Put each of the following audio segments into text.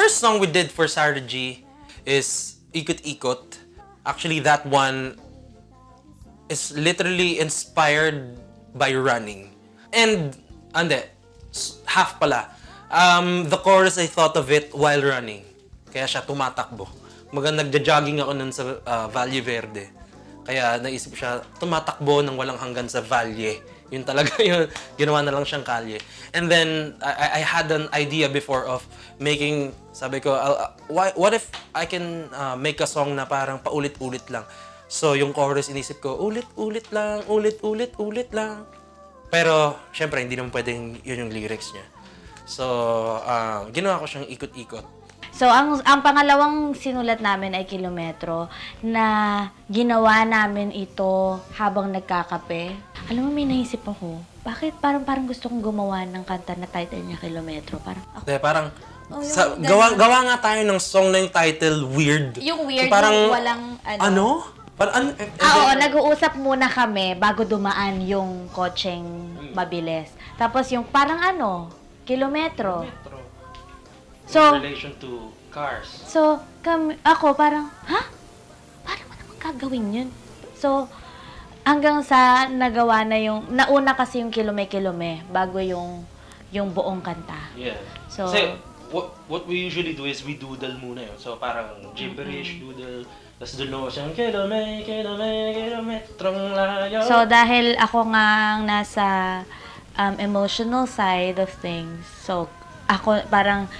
first song we did for Sarah G is Ikot Ikot. Actually, that one is literally inspired by running. And, half pala. The chorus, I thought of it while running. Kaya siya tumatakbo. Nagja-jogging ako nun sa Valle Verde. Kaya naisip siya, tumatakbo ng walang hanggan sa Valle. Yun talaga yun. Ginawa na lang siyang kalye. And then, I had an idea before of making, sabi ko, what if I can make a song na parang paulit-ulit lang. So, yung chorus, inisip ko, ulit-ulit lang, ulit-ulit lang. Pero, syempre, hindi naman pwedeng yun yung lyrics niya. So, ginawa ko siyang ikot-ikot. So, ang pangalawang sinulat namin ay Kilometro na ginawa namin ito habang nagkakape. Alam mo, may naisip ako, bakit parang gusto kong gumawa ng kanta na title niya Kilometro? Parang gawa nga tayo ng song na yung title Weird. Yung weird, So, parang, yung walang Oo, nag-uusap muna kami bago dumaan yung kotseng mabilis. Tapos yung parang Kilometro. So, in relation to cars. So, ako parang, paano mo naman gagawin yun? So, hanggang sa nagawa na nauna kasi yung Kilome-Kilome bago yung buong kanta. Yeah. So, kasi, what we usually do is we doodle muna yun. So, parang gibberish, doodle, tapos doon siyang kilometrong layo. So, dahil ako nga nasa emotional side of things, so, ako parang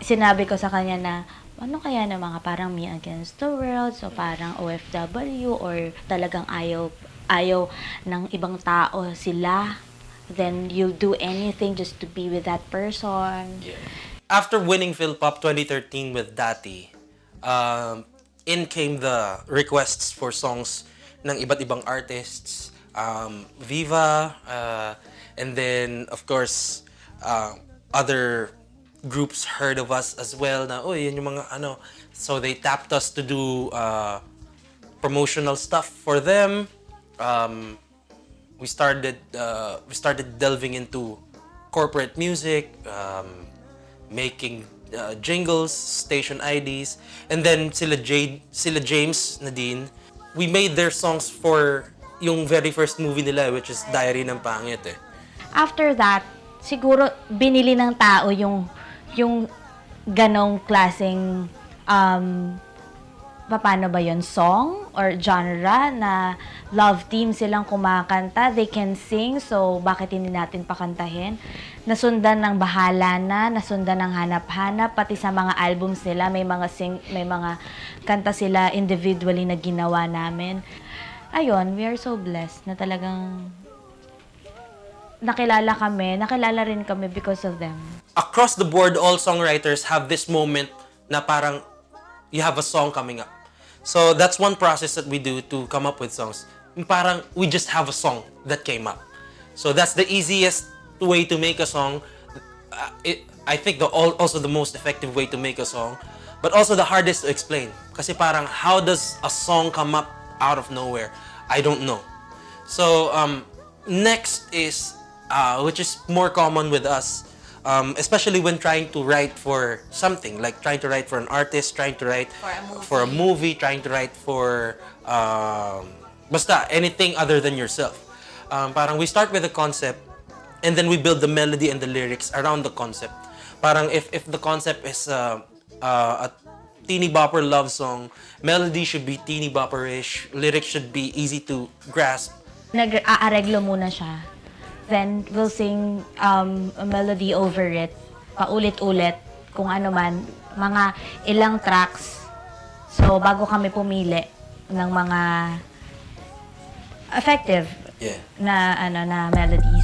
sinabi ko sa kanya na, ano kaya na mga parang me against the world, so parang OFW or talagang ayaw ng ibang tao sila, then you'll do anything just to be with that person. Yeah. After winning Philpop 2013 with Dati, in came the requests for songs ng iba't ibang artists, Viva, and then of course, other groups heard of us as well na, yan yung mga So they tapped us to do promotional stuff for them. We started delving into corporate music, making jingles, station IDs, and then sila James Nadine, we made their songs for yung very first movie nila, which is Diary ng Pangit eh. After that, siguro binili ng tao yung ganong klaseng paano ba yon, song or genre na love team silang kumakanta, they can sing, so bakit hindi natin pakantahin? Nasundan ng Bahala Na, nasundan ng Hanap-Hanap, pati sa mga albums nila may mga kanta sila individually na ginawa namin. Ayun, we are so blessed na talagang nakilala rin kami because of them. Across the board, all songwriters have this moment na parang you have a song coming up. So that's one process that we do to come up with songs. Parang we just have a song that came up. So that's the easiest way to make a song. I think also the most effective way to make a song, but also the hardest to explain. Kasi parang how does a song come up out of nowhere? I don't know. So next is which is more common with us, especially when trying to write for something, like trying to write for an artist, trying to write for a movie, trying to write for basta anything other than yourself. Parang we start with a concept, and then we build the melody and the lyrics around the concept. Parang if the concept is a teeny bopper love song, melody should be teeny bopper-ish, lyrics should be easy to grasp. Nag-aareglo muna siya. Then we'll sing a melody over it, paulit-ulit, kung ano man, mga ilang tracks. So, bago kami pumili ng mga effective na melodies.